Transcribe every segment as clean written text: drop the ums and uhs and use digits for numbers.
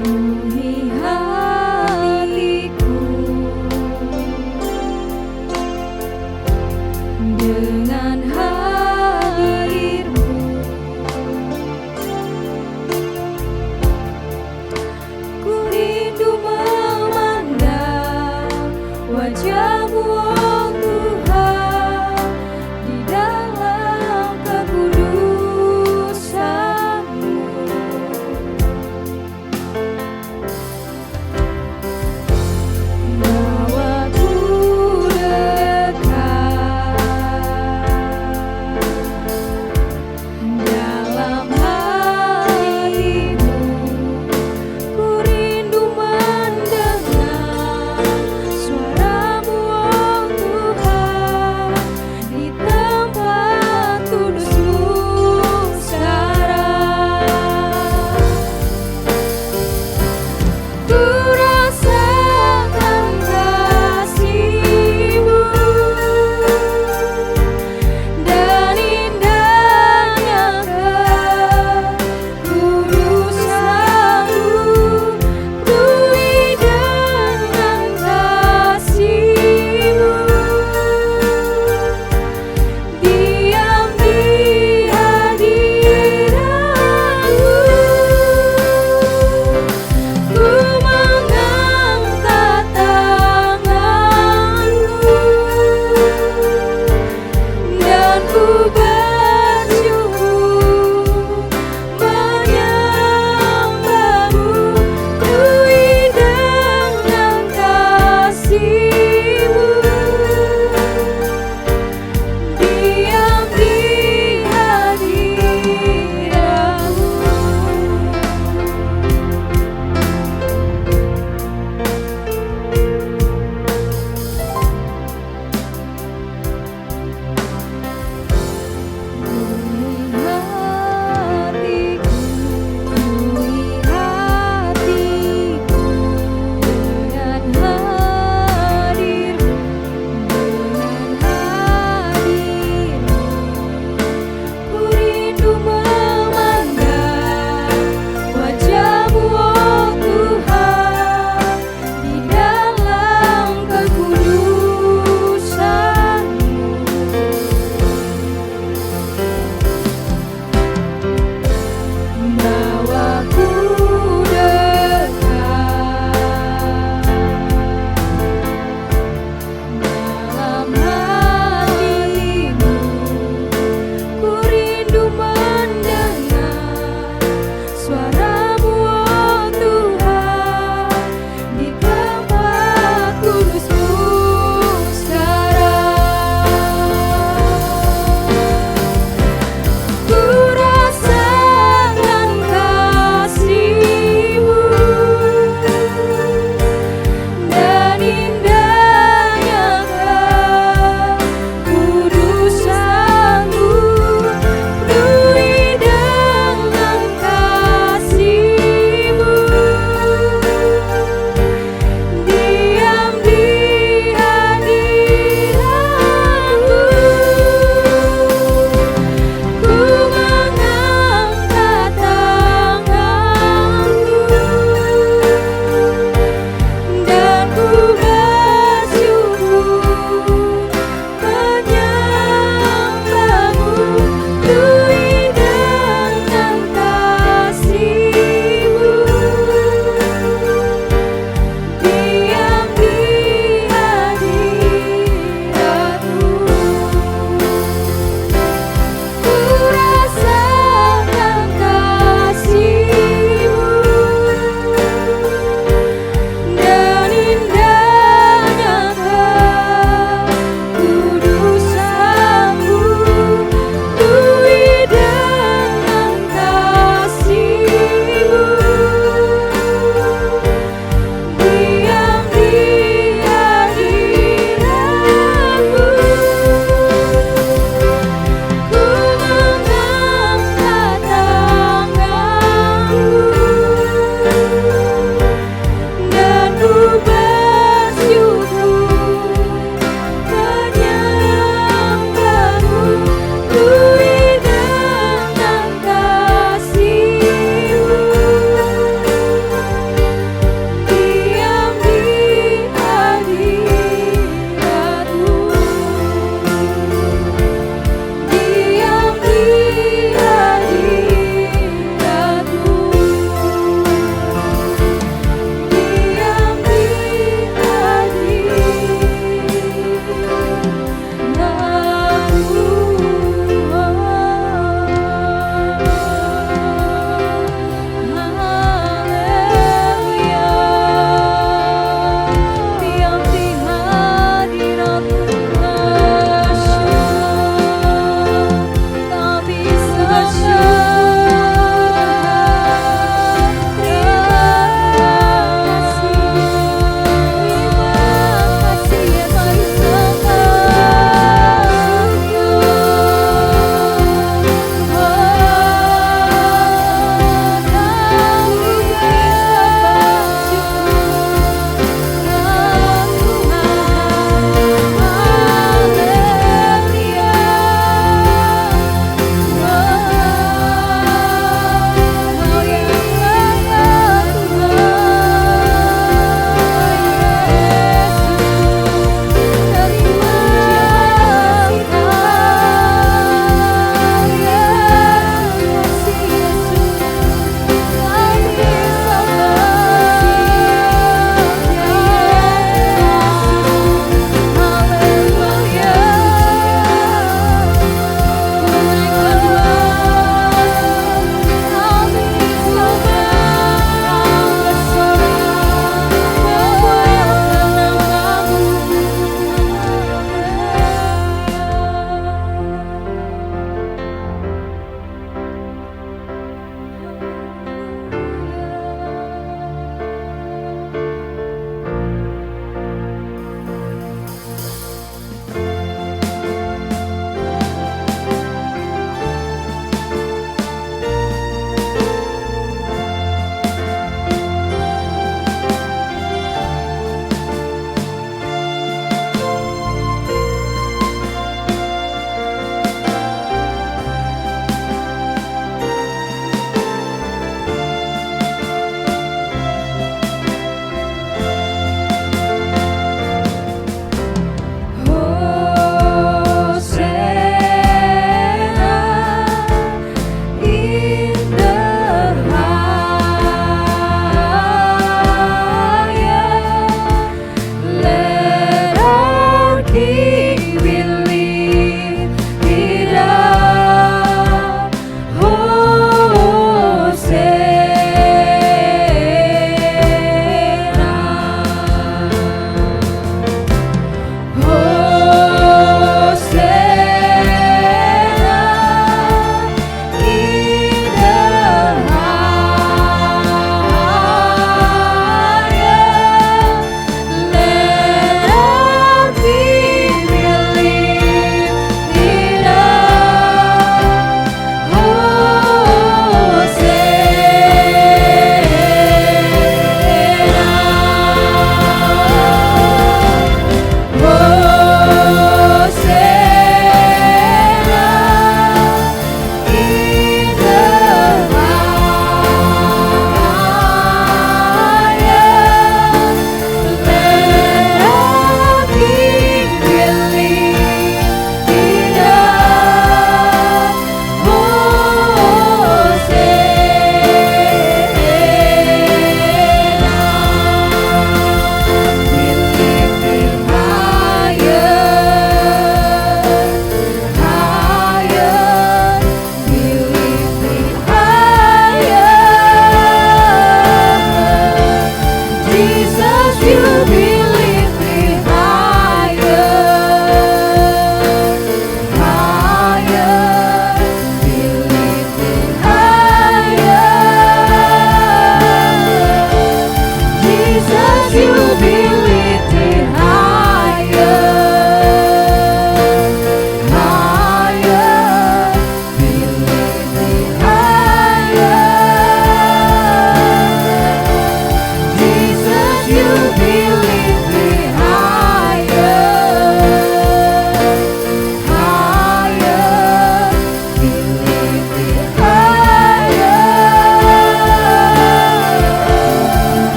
Penuhi hatiku dengan hadirmu, ku rindu memandang wajah-Mu, oh Tuhan, di dalam kekudusan-Mu.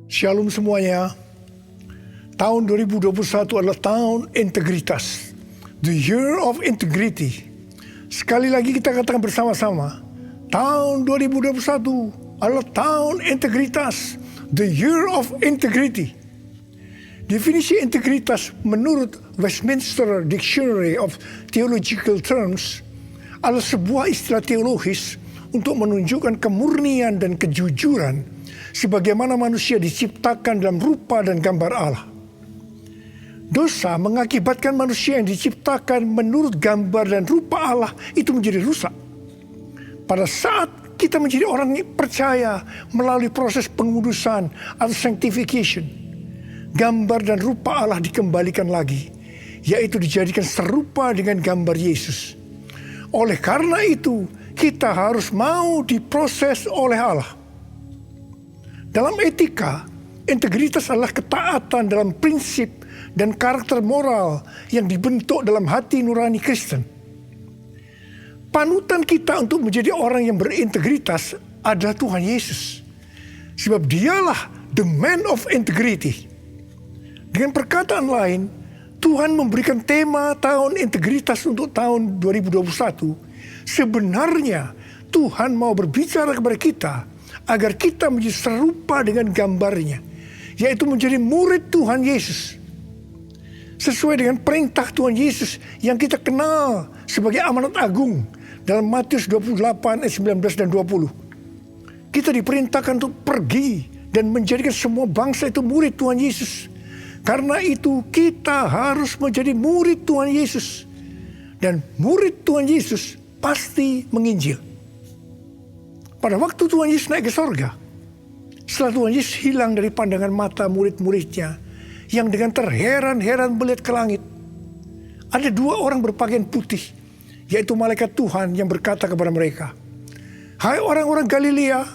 Shalom semuanya. Tahun 2021 adalah tahun integritas. The Year of Integrity. Sekali lagi kita katakan bersama-sama. Tahun 2021 adalah tahun integritas. The Year of Integrity. Definisi integritas menurut Westminster Dictionary of Theological Terms adalah sebuah istilah teologis untuk menunjukkan kemurnian dan kejujuran sebagaimana manusia diciptakan dalam rupa dan gambar Allah. Dosa mengakibatkan manusia yang diciptakan menurut gambar dan rupa Allah itu menjadi rusak. Pada saat kita menjadi orang yang percaya melalui proses pengudusan atau sanctification, gambar dan rupa Allah dikembalikan lagi, yaitu dijadikan serupa dengan gambar Yesus. Oleh karena itu, kita harus mau diproses oleh Allah. Dalam etika, integritas adalah ketaatan dalam prinsip dan karakter moral yang dibentuk dalam hati nurani Kristen. Panutan kita untuk menjadi orang yang berintegritas adalah Tuhan Yesus. Sebab dialah the man of integrity. Dengan perkataan lain, Tuhan memberikan tema tahun integritas untuk tahun 2021. Sebenarnya Tuhan mau berbicara kepada kita agar kita menjadi serupa dengan gambarnya, yaitu menjadi murid Tuhan Yesus. Sesuai dengan perintah Tuhan Yesus yang kita kenal sebagai amanat agung dalam Matius 28 ayat 19 dan 20. Kita diperintahkan untuk pergi dan menjadikan semua bangsa itu murid Tuhan Yesus. Karena itu kita harus menjadi murid Tuhan Yesus. Dan murid Tuhan Yesus pasti menginjil. Pada waktu Tuhan Yesus naik ke sorga, setelah Tuhan Yesus hilang dari pandangan mata murid-muridnya, yang dengan terheran-heran melihat ke langit, ada dua orang berpakaian putih, yaitu malaikat Tuhan yang berkata kepada mereka, "Hai orang-orang Galilea,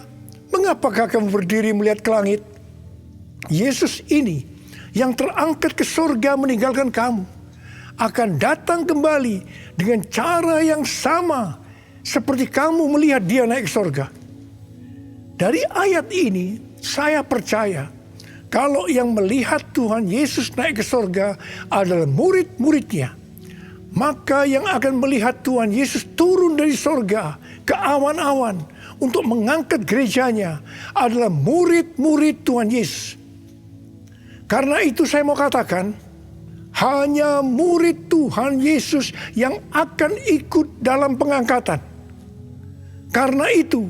mengapakah kamu berdiri melihat ke langit? Yesus ini yang terangkat ke sorga meninggalkan kamu, akan datang kembali dengan cara yang sama seperti kamu melihat dia naik ke sorga." Dari ayat ini, saya percaya kalau yang melihat Tuhan Yesus naik ke sorga adalah murid-muridnya, maka yang akan melihat Tuhan Yesus turun dari sorga ke awan-awan untuk mengangkat gerejanya adalah murid-murid Tuhan Yesus. Karena itu saya mau katakan, hanya murid Tuhan Yesus yang akan ikut dalam pengangkatan. Karena itu,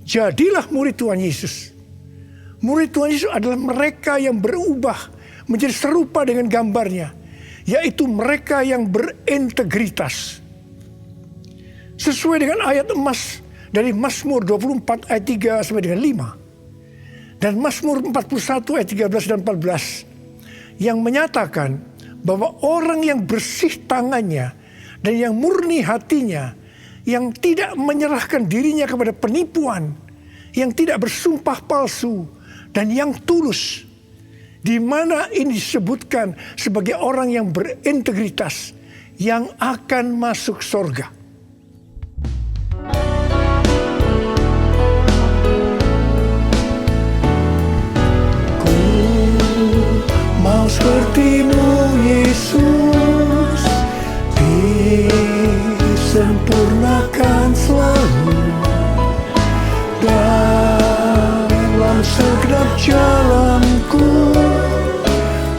jadilah murid Tuhan Yesus. Murid Tuhan Yesus adalah mereka yang berubah menjadi serupa dengan gambarnya, yaitu mereka yang berintegritas. Sesuai dengan ayat emas dari Mazmur 24 ayat 3 sampai dengan 5. Dan Mazmur 41 ayat 13 dan 14 yang menyatakan bahwa orang yang bersih tangannya dan yang murni hatinya, yang tidak menyerahkan dirinya kepada penipuan, yang tidak bersumpah palsu, dan yang tulus, di mana ini disebutkan sebagai orang yang berintegritas, yang akan masuk sorga. Ku mau seperti-Mu Yesus, disempurnakan selalu dalam segenap jalanku,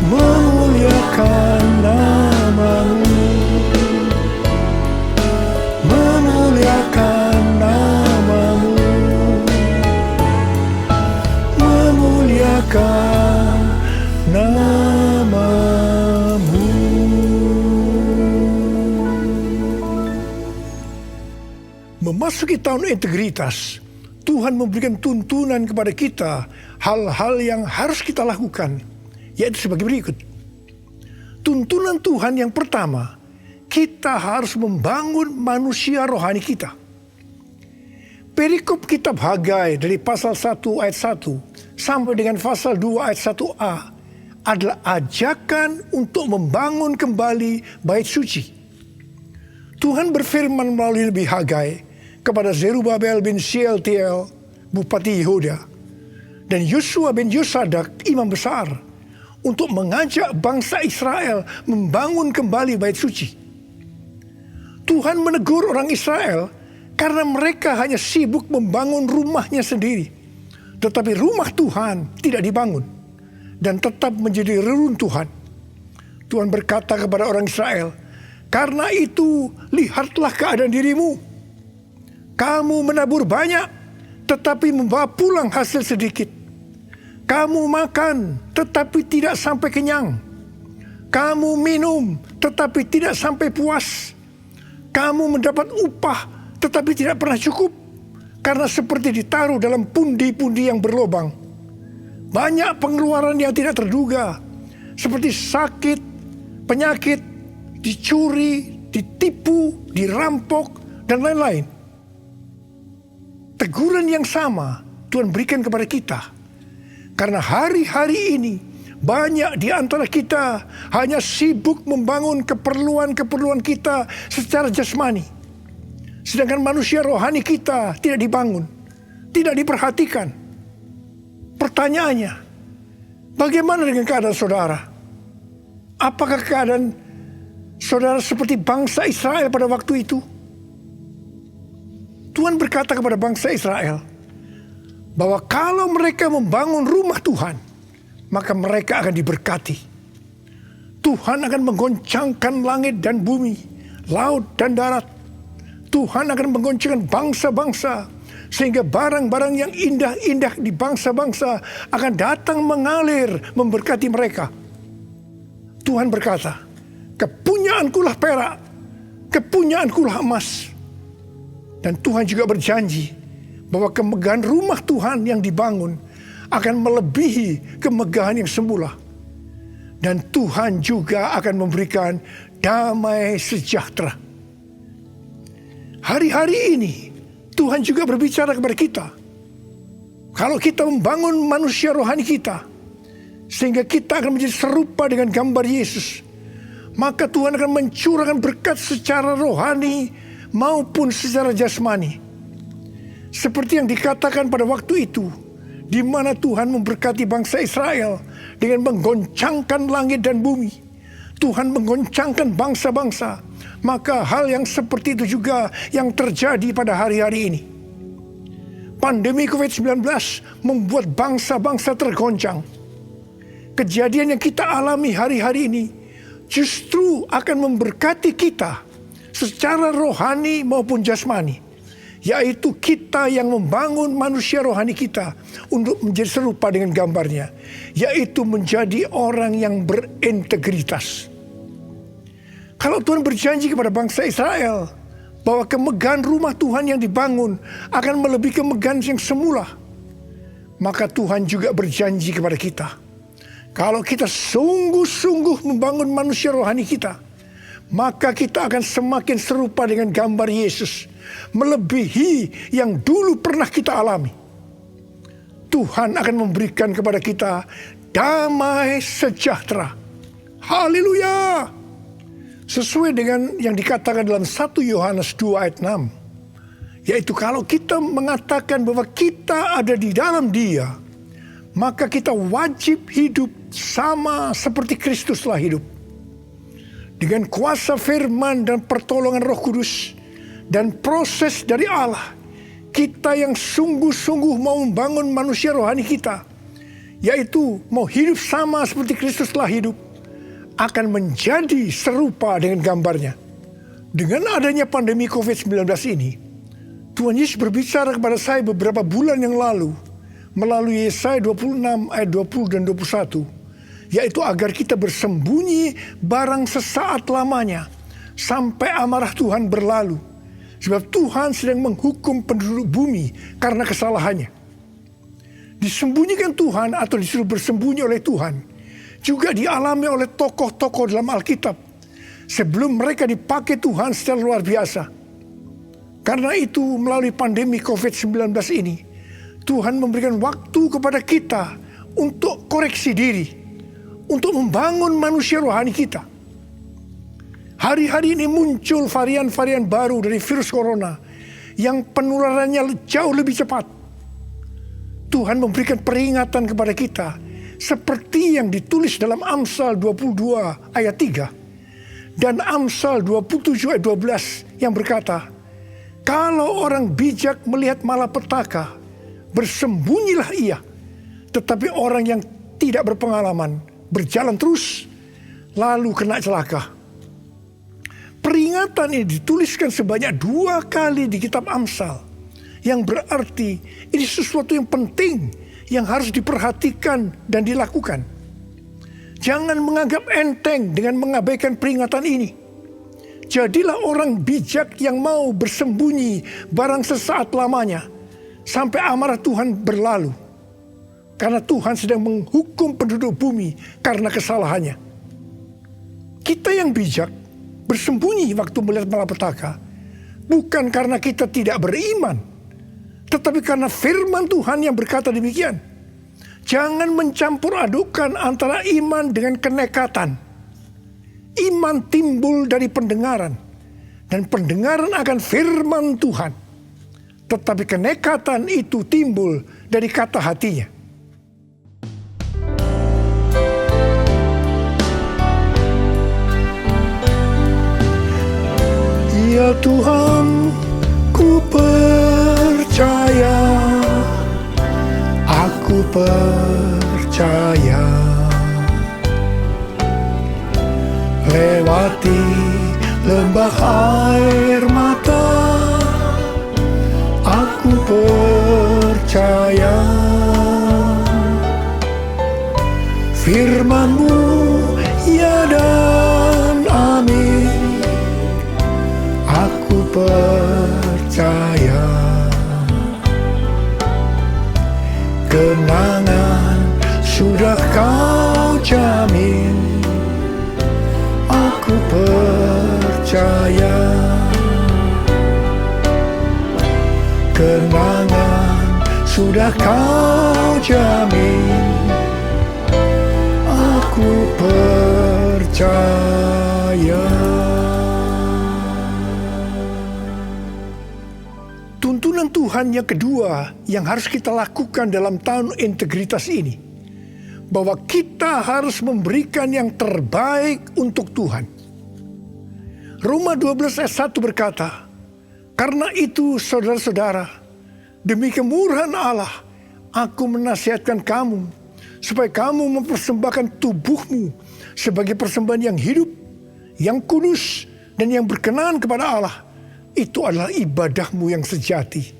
memuliakan nama-Mu, memuliakan nama-Mu, memuliakan nama-Mu. Memasuki tahun integritas, Tuhan memberikan tuntunan kepada kita hal-hal yang harus kita lakukan, yaitu sebagai berikut. Tuntunan Tuhan yang pertama, kita harus membangun manusia rohani kita. Perikop kitab Hagai dari pasal 1 ayat 1 sampai dengan pasal 2 ayat 1a adalah ajakan untuk membangun kembali bait suci. Tuhan berfirman melalui Nabi Hagai kepada Zerubabel bin Shealtiel, Bupati Yehuda, dan Yosua bin Yosadak imam besar untuk mengajak bangsa Israel membangun kembali bait suci. Tuhan menegur orang Israel karena mereka hanya sibuk membangun rumahnya sendiri. Tetapi rumah Tuhan tidak dibangun dan tetap menjadi reruntuhan. Tuhan berkata kepada orang Israel, "Karena itu lihatlah keadaan dirimu. Kamu menabur banyak tetapi membawa pulang hasil sedikit. Kamu makan tetapi tidak sampai kenyang. Kamu minum tetapi tidak sampai puas. Kamu mendapat upah tetapi tidak pernah cukup, karena seperti ditaruh dalam pundi-pundi yang berlobang. Banyak pengeluaran yang tidak terduga, seperti sakit, penyakit, dicuri, ditipu, dirampok, dan lain-lain." Teguran yang sama Tuhan berikan kepada kita, karena hari-hari ini banyak di antara kita hanya sibuk membangun keperluan-keperluan kita secara jasmani. Sedangkan manusia rohani kita tidak dibangun, tidak diperhatikan. Pertanyaannya, bagaimana dengan keadaan saudara? Apakah keadaan saudara seperti bangsa Israel pada waktu itu? Tuhan berkata kepada bangsa Israel bahwa kalau mereka membangun rumah Tuhan, maka mereka akan diberkati. Tuhan akan menggoncangkan langit dan bumi, laut dan darat. Tuhan akan menggoncangkan bangsa-bangsa, sehingga barang-barang yang indah-indah di bangsa-bangsa akan datang mengalir memberkati mereka. Tuhan berkata, "Kepunyaankulah perak, kepunyaankulah emas." Dan Tuhan juga berjanji bahwa kemegahan rumah Tuhan yang dibangun akan melebihi kemegahan yang semula. Dan Tuhan juga akan memberikan damai sejahtera. Hari-hari ini Tuhan juga berbicara kepada kita. Kalau kita membangun manusia rohani kita, sehingga kita akan menjadi serupa dengan gambar Yesus, maka Tuhan akan mencurahkan berkat secara rohani maupun secara jasmani. Seperti yang dikatakan pada waktu itu, di mana Tuhan memberkati bangsa Israel dengan menggoncangkan langit dan bumi. Tuhan menggoncangkan bangsa-bangsa. Maka hal yang seperti itu juga yang terjadi pada hari-hari ini. Pandemi COVID-19 membuat bangsa-bangsa tergoncang. Kejadian yang kita alami hari-hari ini justru akan memberkati kita secara rohani maupun jasmani, yaitu kita yang membangun manusia rohani kita untuk menjadi serupa dengan gambarnya, yaitu menjadi orang yang berintegritas. Kalau Tuhan berjanji kepada bangsa Israel bahwa kemegahan rumah Tuhan yang dibangun akan melebihi kemegahan yang semula, maka Tuhan juga berjanji kepada kita, kalau kita sungguh-sungguh membangun manusia rohani kita, maka kita akan semakin serupa dengan gambar Yesus, melebihi yang dulu pernah kita alami. Tuhan akan memberikan kepada kita damai sejahtera. Haleluya! Sesuai dengan yang dikatakan dalam 1 Yohanes 2 ayat 6. Yaitu kalau kita mengatakan bahwa kita ada di dalam Dia, maka kita wajib hidup sama seperti Kristus telah hidup. Dengan kuasa firman dan pertolongan Roh Kudus dan proses dari Allah, kita yang sungguh-sungguh mau membangun manusia rohani kita, yaitu mau hidup sama seperti Kristus telah hidup, akan menjadi serupa dengan gambarnya. Dengan adanya pandemi COVID-19 ini, Tuhan Yesus berbicara kepada saya beberapa bulan yang lalu melalui Yesaya 26 ayat 20 dan 21, yaitu agar kita bersembunyi barang sesaat lamanya sampai amarah Tuhan berlalu, sebab Tuhan sedang menghukum penduduk bumi karena kesalahannya. Disembunyikan Tuhan atau disuruh bersembunyi oleh Tuhan juga dialami oleh tokoh-tokoh dalam Alkitab sebelum mereka dipakai Tuhan secara luar biasa. Karena itu melalui pandemi COVID-19 ini, Tuhan memberikan waktu kepada kita untuk koreksi diri, untuk membangun manusia rohani kita. Hari-hari ini muncul varian-varian baru dari virus corona yang penularannya jauh lebih cepat. Tuhan memberikan peringatan kepada kita seperti yang ditulis dalam Amsal 22 ayat 3 dan Amsal 27 ayat 12 yang berkata, kalau orang bijak melihat malapetaka, bersembunyilah ia. Tetapi orang yang tidak berpengalaman berjalan terus, lalu kena celaka. Peringatan ini dituliskan sebanyak 2 kali di kitab Amsal. Yang berarti ini sesuatu yang penting yang harus diperhatikan dan dilakukan. Jangan menganggap enteng dengan mengabaikan peringatan ini. Jadilah orang bijak yang mau bersembunyi barang sesaat lamanya sampai amarah Tuhan berlalu. Karena Tuhan sedang menghukum penduduk bumi karena kesalahannya. Kita yang bijak bersembunyi waktu melihat malapetaka bukan karena kita tidak beriman, tetapi karena firman Tuhan yang berkata demikian. Jangan mencampur adukan antara iman dengan kenekatan. Iman timbul dari pendengaran, dan pendengaran akan firman Tuhan. Tetapi kenekatan itu timbul dari kata hatinya. Ya Tuhan, ku percaya, aku percaya. Lewati lembah air mata, aku percaya. Firman-Mu ya dan amin, aku percaya. Kenangan sudah Kau jamin, aku percaya. Kenangan sudah Kau jamin, aku percaya. Tuntunan Tuhan yang kedua yang harus kita lakukan dalam tahun integritas ini, bahwa kita harus memberikan yang terbaik untuk Tuhan. Roma 12 ayat 1 berkata, karena itu saudara-saudara, demi kemurahan Allah, aku menasihatkan kamu, supaya kamu mempersembahkan tubuhmu sebagai persembahan yang hidup, yang kudus, dan yang berkenan kepada Allah. Itu adalah ibadahmu yang sejati.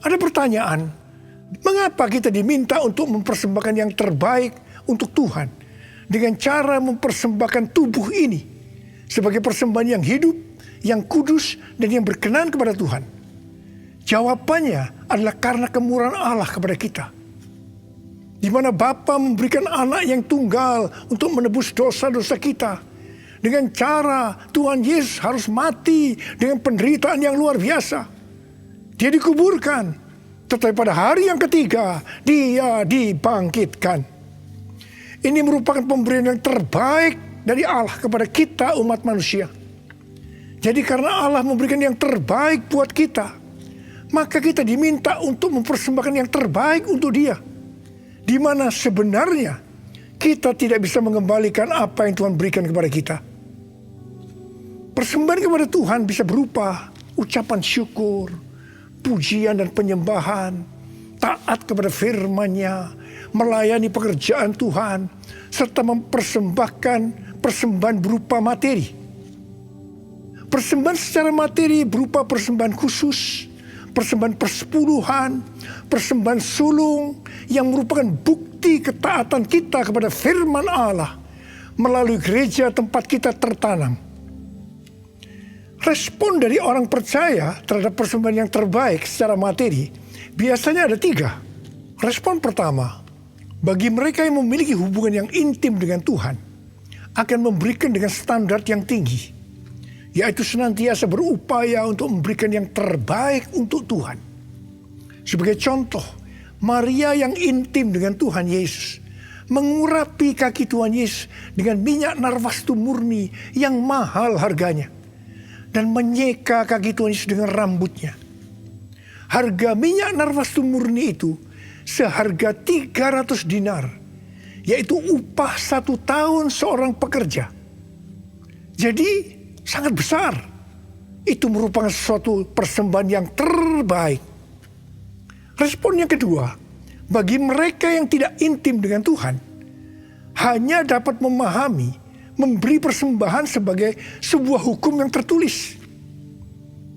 Ada pertanyaan, mengapa kita diminta untuk mempersembahkan yang terbaik untuk Tuhan dengan cara mempersembahkan tubuh ini sebagai persembahan yang hidup, yang kudus, dan yang berkenan kepada Tuhan? Jawabannya adalah karena kemurahan Allah kepada kita. Di mana Bapa memberikan anak yang tunggal untuk menebus dosa-dosa kita. Dengan cara Tuhan Yesus harus mati dengan penderitaan yang luar biasa. Dia dikuburkan, tetapi pada hari yang ketiga Dia dibangkitkan. Ini merupakan pemberian yang terbaik dari Allah kepada kita umat manusia. Jadi karena Allah memberikan yang terbaik buat kita, maka kita diminta untuk mempersembahkan yang terbaik untuk Dia. Di mana sebenarnya kita tidak bisa mengembalikan apa yang Tuhan berikan kepada kita. Persembahan kepada Tuhan bisa berupa ucapan syukur, pujian dan penyembahan, taat kepada firman-Nya, melayani pekerjaan Tuhan, serta mempersembahkan persembahan berupa materi. Persembahan secara materi berupa persembahan khusus, persembahan persepuluhan, persembahan sulung yang merupakan bukti ketaatan kita kepada firman Allah melalui gereja tempat kita tertanam. Respon dari orang percaya terhadap persembahan yang terbaik secara materi biasanya ada 3. Respon pertama, bagi mereka yang memiliki hubungan yang intim dengan Tuhan, akan memberikan dengan standar yang tinggi, yaitu senantiasa berupaya untuk memberikan yang terbaik untuk Tuhan. Sebagai contoh, Maria yang intim dengan Tuhan Yesus mengurapi kaki Tuhan Yesus dengan minyak narwastu murni yang mahal harganya, dan menyeka kaki Tuhan Yesus dengan rambutnya. Harga minyak narwastu murni itu seharga 300 dinar, yaitu upah 1 tahun seorang pekerja. Jadi sangat besar. Itu merupakan suatu persembahan yang terbaik. Respon yang kedua, bagi mereka yang tidak intim dengan Tuhan, hanya dapat memahami, memberi persembahan sebagai sebuah hukum yang tertulis.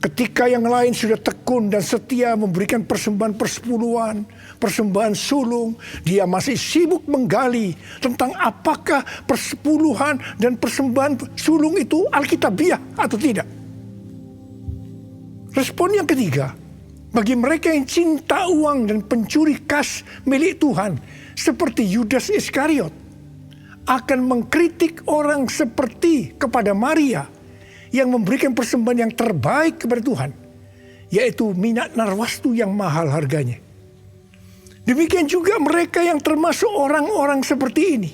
Ketika yang lain sudah tekun dan setia memberikan persembahan persepuluhan, persembahan sulung, dia masih sibuk menggali tentang apakah persepuluhan dan persembahan sulung itu alkitabiah atau tidak. Respon yang ketiga, bagi mereka yang cinta uang dan pencuri kas milik Tuhan, seperti Yudas Iskariot, akan mengkritik orang seperti kepada Maria yang memberikan persembahan yang terbaik kepada Tuhan, yaitu minyak narwastu yang mahal harganya. Demikian juga mereka yang termasuk orang-orang seperti ini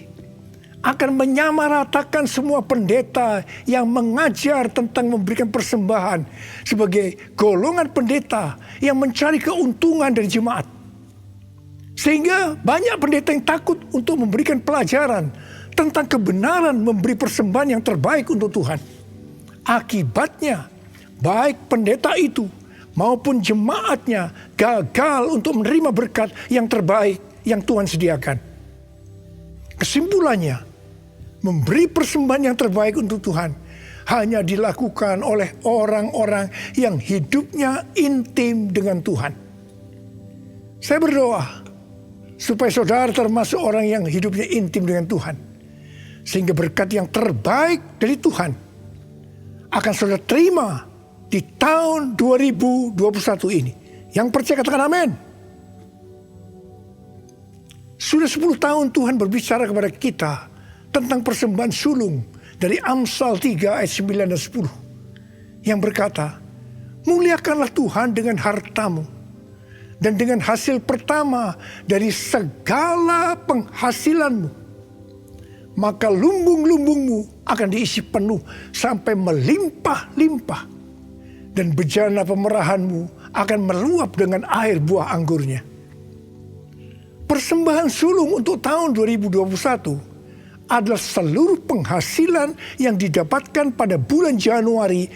akan menyamaratakan semua pendeta yang mengajar tentang memberikan persembahan sebagai golongan pendeta yang mencari keuntungan dari jemaat. Sehingga banyak pendeta yang takut untuk memberikan pelajaran tentang kebenaran memberi persembahan yang terbaik untuk Tuhan. Akibatnya, baik pendeta itu maupun jemaatnya gagal untuk menerima berkat yang terbaik yang Tuhan sediakan. Kesimpulannya, memberi persembahan yang terbaik untuk Tuhan hanya dilakukan oleh orang-orang yang hidupnya intim dengan Tuhan. Saya berdoa supaya saudara termasuk orang yang hidupnya intim dengan Tuhan, sehingga berkat yang terbaik dari Tuhan akan saudara terima di tahun 2021 ini. Yang percaya katakan amin. Sudah 10 tahun Tuhan berbicara kepada kita tentang persembahan sulung dari Amsal 3 ayat 9 dan 10. Yang berkata, muliakanlah Tuhan dengan hartamu dan dengan hasil pertama dari segala penghasilanmu. Maka lumbung-lumbungmu akan diisi penuh sampai melimpah-limpah. Dan bejana pemerahanmu akan meluap dengan air buah anggurnya. Persembahan sulung untuk tahun 2021 adalah seluruh penghasilan yang didapatkan pada bulan Januari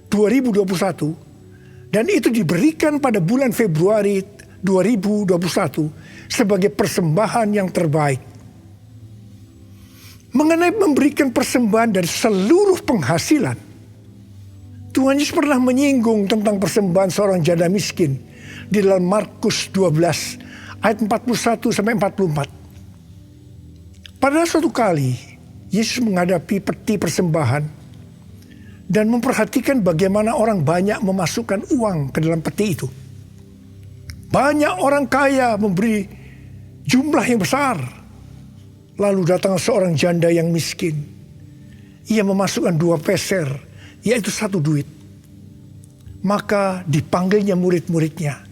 2021 dan itu diberikan pada bulan Februari 2021 sebagai persembahan yang terbaik. Mengenai memberikan persembahan dari seluruh penghasilan, Tuhan Yesus pernah menyinggung tentang persembahan seorang janda miskin di dalam Markus 12 ayat 41 sampai 44. Pada suatu kali, Yesus menghadapi peti persembahan dan memperhatikan bagaimana orang banyak memasukkan uang ke dalam peti itu. Banyak orang kaya memberi jumlah yang besar. Lalu datang seorang janda yang miskin. Ia memasukkan 2 peser, yaitu 1 duit. Maka dipanggilnya murid-muridnya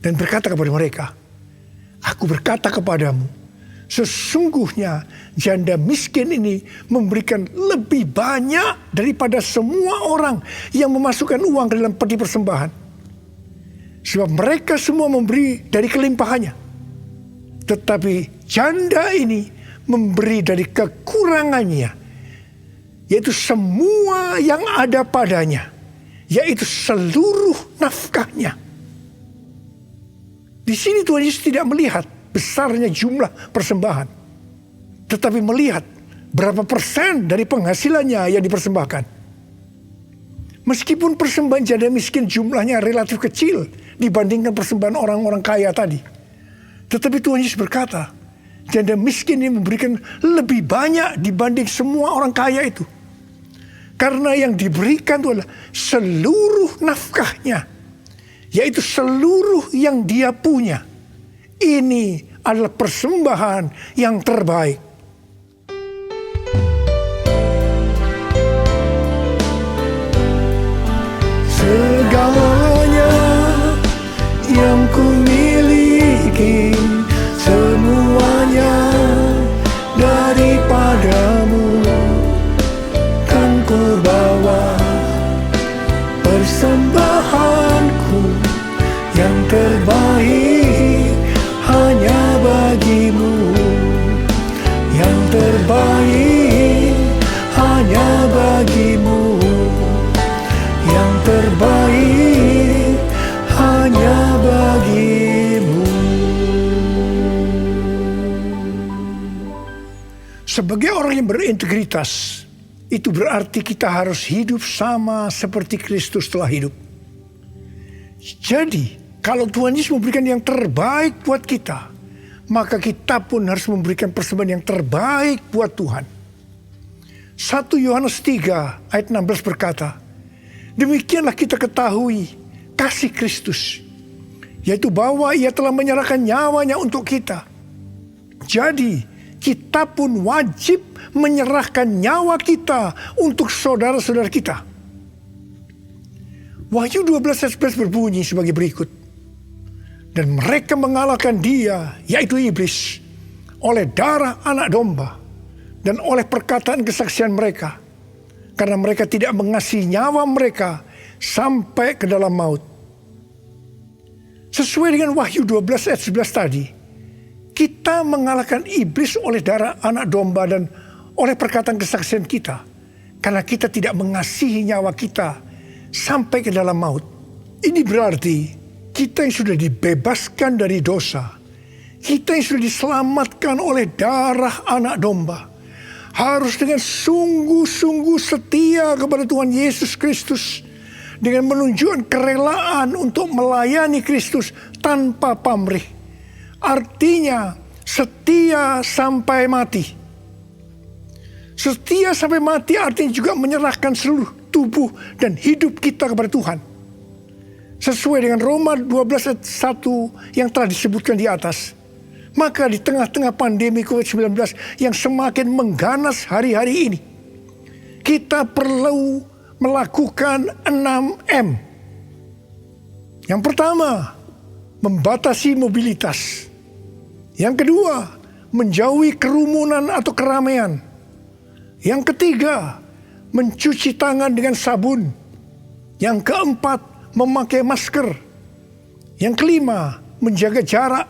dan berkata kepada mereka, aku berkata kepadamu, sesungguhnya janda miskin ini memberikan lebih banyak daripada semua orang yang memasukkan uang ke dalam peti persembahan. Sebab mereka semua memberi dari kelimpahannya. Tetapi janda ini memberi dari kekurangannya, yaitu semua yang ada padanya, yaitu seluruh nafkahnya. Di sini Tuhan Yesus tidak melihat besarnya jumlah persembahan, tetapi melihat berapa persen dari penghasilannya yang dipersembahkan. Meskipun persembahan janda miskin jumlahnya relatif kecil dibandingkan persembahan orang-orang kaya tadi, tetapi Tuhan Yesus berkata, janda miskin ini memberikan lebih banyak dibanding semua orang kaya itu. Karena yang diberikan itu adalah seluruh nafkahnya, yaitu seluruh yang dia punya. Ini adalah persembahan yang terbaik. Segalanya yang ku miliki, semuanya daripadamu, kan ku bawa persembahanku yang terbaik Sebagai orang yang berintegritas, itu berarti kita harus hidup sama seperti Kristus telah hidup. Jadi, kalau Tuhan Yesus memberikan yang terbaik buat kita, maka kita pun harus memberikan persembahan yang terbaik buat Tuhan. 1 Yohanes 3 ayat 16 berkata, demikianlah kita ketahui kasih Kristus, yaitu bahwa Ia telah menyerahkan nyawanya untuk kita. Jadi, kita pun wajib menyerahkan nyawa kita untuk saudara-saudara kita. Wahyu 12 ayat 11 berbunyi sebagai berikut. Dan mereka mengalahkan dia, yaitu iblis, oleh darah anak domba dan oleh perkataan kesaksian mereka. Karena mereka tidak mengasihi nyawa mereka sampai ke dalam maut. Sesuai dengan Wahyu 12 ayat 11 tadi, kita mengalahkan iblis oleh darah anak domba dan oleh perkataan kesaksian kita. Karena kita tidak mengasihi nyawa kita sampai ke dalam maut. Ini berarti kita yang sudah dibebaskan dari dosa, kita yang sudah diselamatkan oleh darah anak domba, harus dengan sungguh-sungguh setia kepada Tuhan Yesus Kristus, dengan menunjukkan kerelaan untuk melayani Kristus tanpa pamrih. Artinya setia sampai mati. Setia sampai mati artinya juga menyerahkan seluruh tubuh dan hidup kita kepada Tuhan. Sesuai dengan Roma 12 ayat 1 yang telah disebutkan di atas. Maka di tengah-tengah pandemi COVID-19 yang semakin mengganas hari-hari ini, kita perlu melakukan 6M. Yang pertama, membatasi mobilitas. Yang kedua, menjauhi kerumunan atau keramaian. Yang ketiga, mencuci tangan dengan sabun. Yang keempat, memakai masker. Yang kelima, menjaga jarak.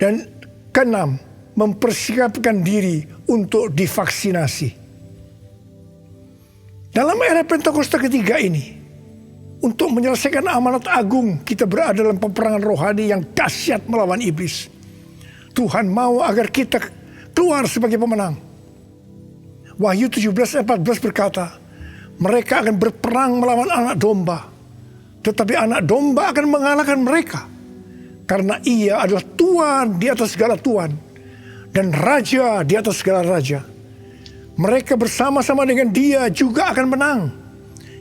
Dan keenam, mempersiapkan diri untuk divaksinasi. Dalam era Pentakosta ketiga ini, untuk menyelesaikan amanat agung, kita berada dalam peperangan rohani yang dahsyat melawan iblis. Tuhan mau agar kita keluar sebagai pemenang. Wahyu 17 ayat 14 berkata, mereka akan berperang melawan anak domba, tetapi anak domba akan mengalahkan mereka. Karena ia adalah Tuhan di atas segala Tuhan dan Raja di atas segala Raja. Mereka bersama-sama dengan dia juga akan menang,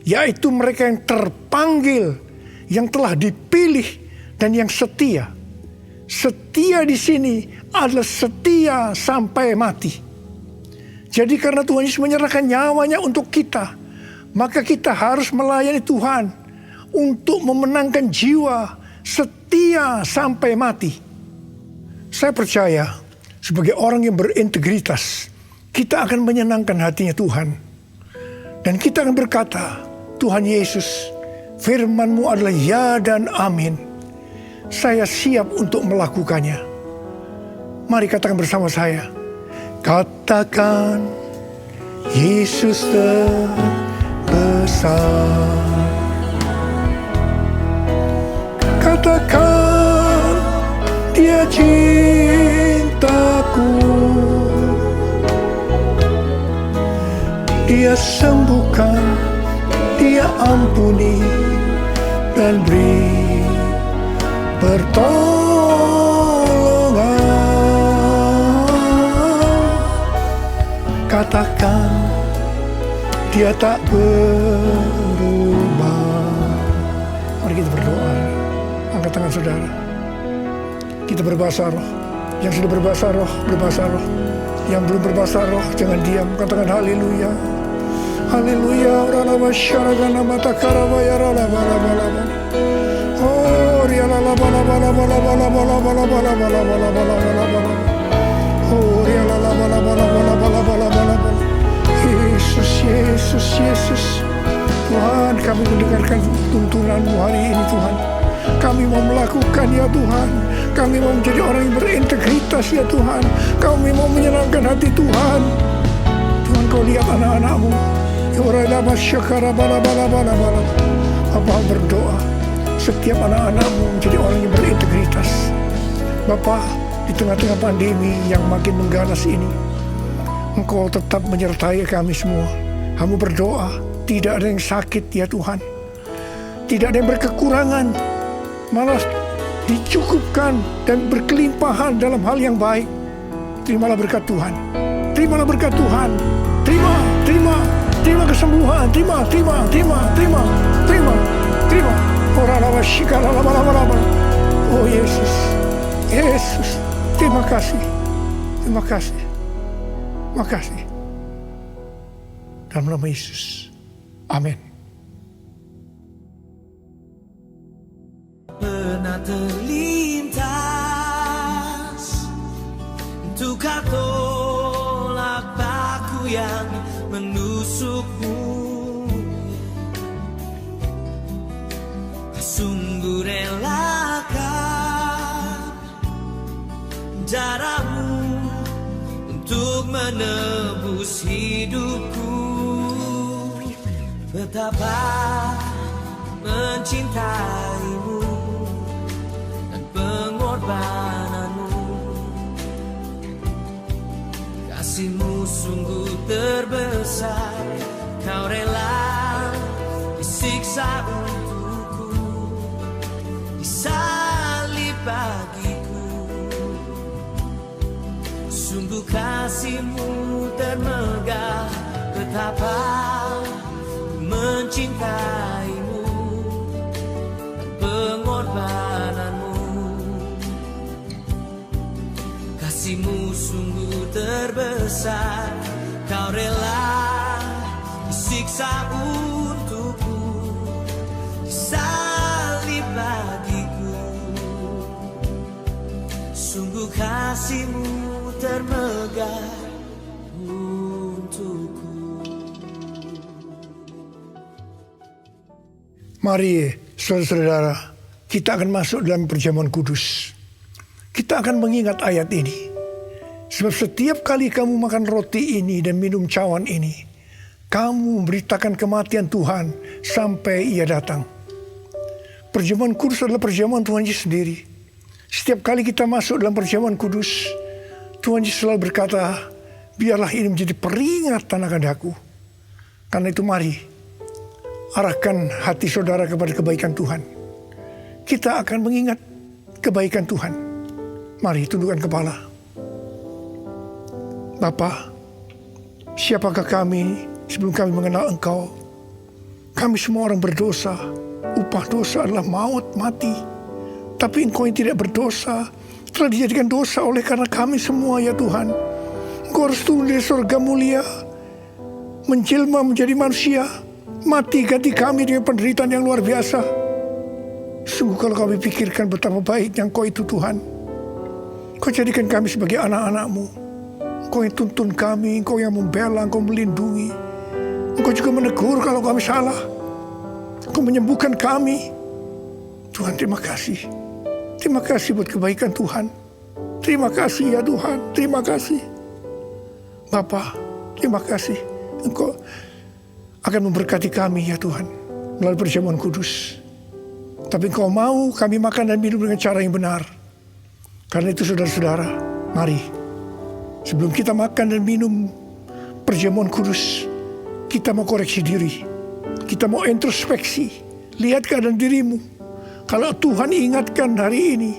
yaitu mereka yang terpanggil, yang telah dipilih, dan yang setia. Setia di sini adalah setia sampai mati. Jadi karena Tuhan Yesus menyerahkan nyawanya untuk kita, maka kita harus melayani Tuhan untuk memenangkan jiwa, setia sampai mati. Saya percaya sebagai orang yang berintegritas, kita akan menyenangkan hatinya Tuhan. Dan kita akan berkata, Tuhan Yesus, firman-Mu adalah ya dan amin. Saya siap untuk melakukannya. Mari katakan bersama saya. Katakan, Yesus terbesar. Katakan, Dia cintaku. Dia sembuhkan, Dia ampuni dan beri pertolongan. Katakan, Dia tak berubah. Mari kita berdoa. Angkat tangan saudara. Kita berbahasa roh. Yang sudah berbahasa roh, berbahasa roh. Yang belum berbahasa roh, jangan diam. Katakan haleluya. Haleluya. Oh, Yesus, Yesus, Yesus. Tuhan, kami mendengarkan tuntunan-Mu hari ini, Tuhan. Kami mau melakukan, ya Tuhan. Kami mau menjadi orang yang berintegritas, ya Tuhan. Kami mau menyenangkan hati Tuhan. Tuhan, Kau lihat anak-anak-Mu. Bapa berdoa, setiap anak-anak-Mu menjadi orang yang berintegritas. Bapa, di tengah-tengah pandemi yang makin mengganas ini, Engkau tetap menyertai kami semua. Kamu berdoa, tidak ada yang sakit ya Tuhan. Tidak ada yang berkekurangan, malah dicukupkan dan berkelimpahan dalam hal yang baik. Terimalah berkat Tuhan. Terimalah berkat Tuhan. Terima kesembuhan. Terima. Oh Yesus. Terima kasih. Dalam nama Yesus. Amin. Pernah terlintas untuk tolak paku yang menusukmu. Sungguh relakan darahmu untuk menebus hidupku. Betapa mencintaimu dan pengorbananmu. Kasihmu sungguh terbesar, kau rela disiksa untukku, disalib bagiku. Sungguh kasihmu termegah, betapa mencintaimu dan pengorbananmu. Kasihmu sungguh terbesar, kau rela disiksa untukku, disalib bagiku. Sungguh kasihmu termegah untukku. Mari saudara-saudara, kita akan masuk dalam perjamuan kudus. Kita akan mengingat ayat ini. Sebab setiap kali kamu makan roti ini dan minum cawan ini, kamu memberitakan kematian Tuhan sampai Ia datang. Perjamuan kudus adalah perjamuan Tuhan Yesus sendiri. Setiap kali kita masuk dalam perjamuan kudus, Tuhan Yesus selalu berkata, biarlah ini menjadi peringatan akan aku. Karena itu mari, arahkan hati saudara kepada kebaikan Tuhan. Kita akan mengingat kebaikan Tuhan. Mari tundukkan kepala. Bapa, siapakah kami sebelum kami mengenal Engkau? Kami semua orang berdosa. Upah dosa adalah maut, mati. Tapi Engkau yang tidak berdosa telah dijadikan dosa oleh karena kami semua ya Tuhan. Engkau harus turun dari surga mulia, menjelma menjadi manusia, mati ganti kami dengan penderitaan yang luar biasa. Sungguh kalau kami pikirkan betapa baiknya Engkau itu Tuhan. Engkau jadikan kami sebagai anak-anak-Mu. Engkau yang tuntun kami, Engkau yang membela, Engkau melindungi. Engkau juga menegur kalau kami salah. Engkau menyembuhkan kami. Tuhan, terima kasih. Terima kasih buat kebaikan Tuhan. Terima kasih ya Tuhan. Terima kasih. Bapa, terima kasih. Engkau akan memberkati kami ya Tuhan melalui perjamuan kudus. Tapi Engkau mau kami makan dan minum dengan cara yang benar. Karena itu saudara-saudara, mari sebelum kita makan dan minum perjamuan kudus, kita mau koreksi diri. Kita mau introspeksi. Lihat keadaan dirimu. Kalau Tuhan ingatkan hari ini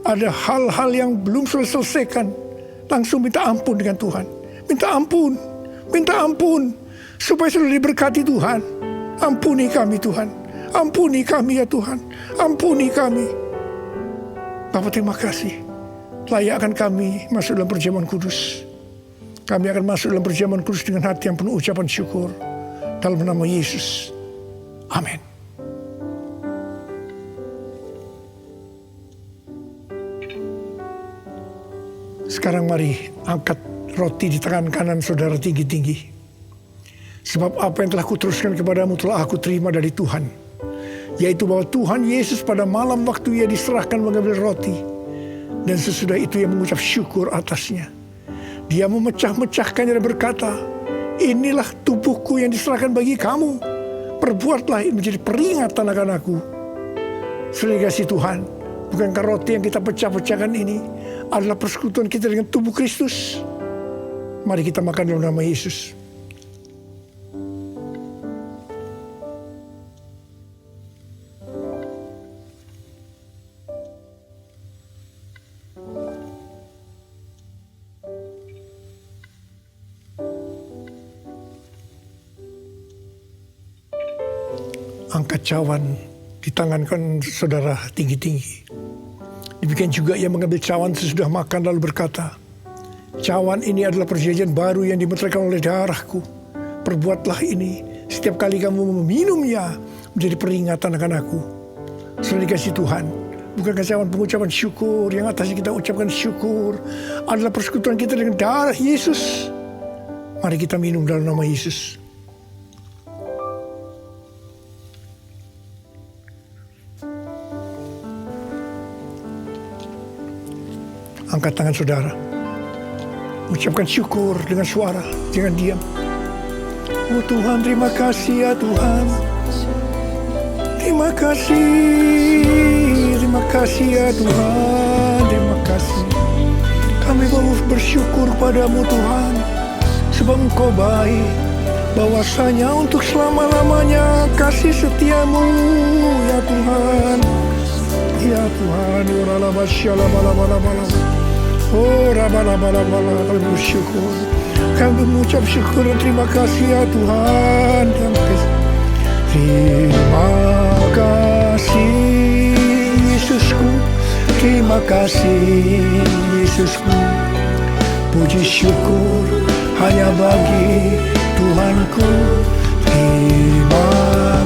ada hal-hal yang belum selesaikan, langsung minta ampun dengan Tuhan. Minta ampun supaya sudah diberkati Tuhan. Ampuni kami Tuhan. Ampuni kami ya Tuhan. Ampuni kami. Bapa, terima kasih. Layakkan kami masuk dalam perjamuan kudus. Kami akan masuk dalam perjamuan kudus dengan hati yang penuh ucapan syukur. Dalam nama Yesus. Amin. Sekarang mari angkat roti di tangan kanan saudara tinggi-tinggi. Sebab apa yang telah kuteruskan kepadamu telah aku terima dari Tuhan. Yaitu bahwa Tuhan Yesus pada malam waktu Ia diserahkan mengambil roti. Dan sesudah itu Ia mengucap syukur atasnya. Dia memecah-mecahkannya dan berkata, inilah tubuhku yang diserahkan bagi kamu. Perbuatlah ini menjadi peringatan akan aku. Saudara kasih Tuhan, bukankah roti yang kita pecah-pecahkan ini adalah persekutuan kita dengan tubuh Kristus? Mari kita makan dalam nama Yesus. Angkat cawan di tangan kan saudara tinggi-tinggi. Demikian juga ia mengambil cawan sesudah makan lalu berkata, cawan ini adalah perjanjian baru yang dimeteraikan oleh darahku. Perbuatlah ini setiap kali kamu meminumnya menjadi peringatan akan aku. Saudara dikasih Tuhan, bukankah cawan pengucapan syukur yang atasnya kita ucapkan syukur adalah persekutuan kita dengan darah Yesus. Mari kita minum dalam nama Yesus. Angkat tangan saudara. Ucapkan syukur dengan suara, jangan diam. Oh Tuhan, terima kasih ya Tuhan. Terima kasih ya Tuhan. Terima kasih. Kami mau bersyukur padamu Tuhan, sebab Engkau baik. Bahwasanya untuk selama-lamanya kasih setiamu ya Tuhan. Ya Tuhan, oh rabala-bala-bala, kami bersyukur. Kami mengucap syukur dan terima kasih ya Tuhan. Terima kasih Yesusku. Terima kasih Yesusku. Puji syukur hanya bagi Tuhanku. Terima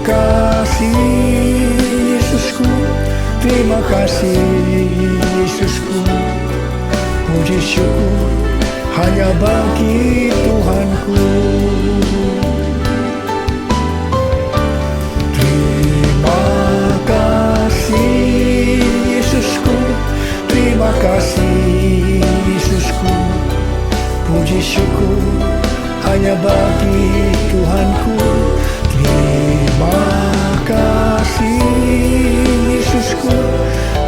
kasih Yesusku. Terima kasih Yesusku. Puji syukur hanya bagi Tuhanku. Terima kasih Yesusku. Terima kasih Yesusku. Puji syukur hanya bagi Tuhanku. Terima kasih Yesusku.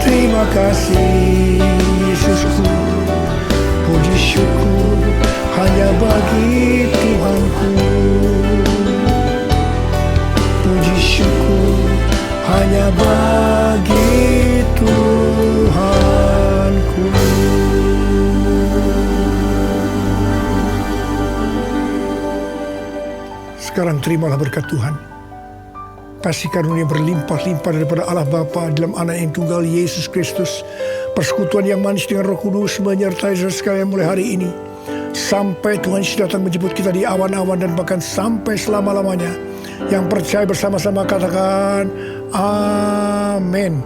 Terima kasih Yesusku. Puji syukur hanya bagi Tuhanku. Puji syukur hanya bagi Tuhanku. Sekarang terimalah berkat Tuhan. Kasih karunia berlimpah-limpah daripada Allah Bapa dalam Anak yang tunggal Yesus Kristus. Persekutuan yang manis dengan Roh Kudus menyertai saudara sekalian mulai hari ini. Sampai Tuhan Yesus datang menjemput kita di awan-awan dan bahkan sampai selama-lamanya. Yang percaya bersama-sama katakan amin.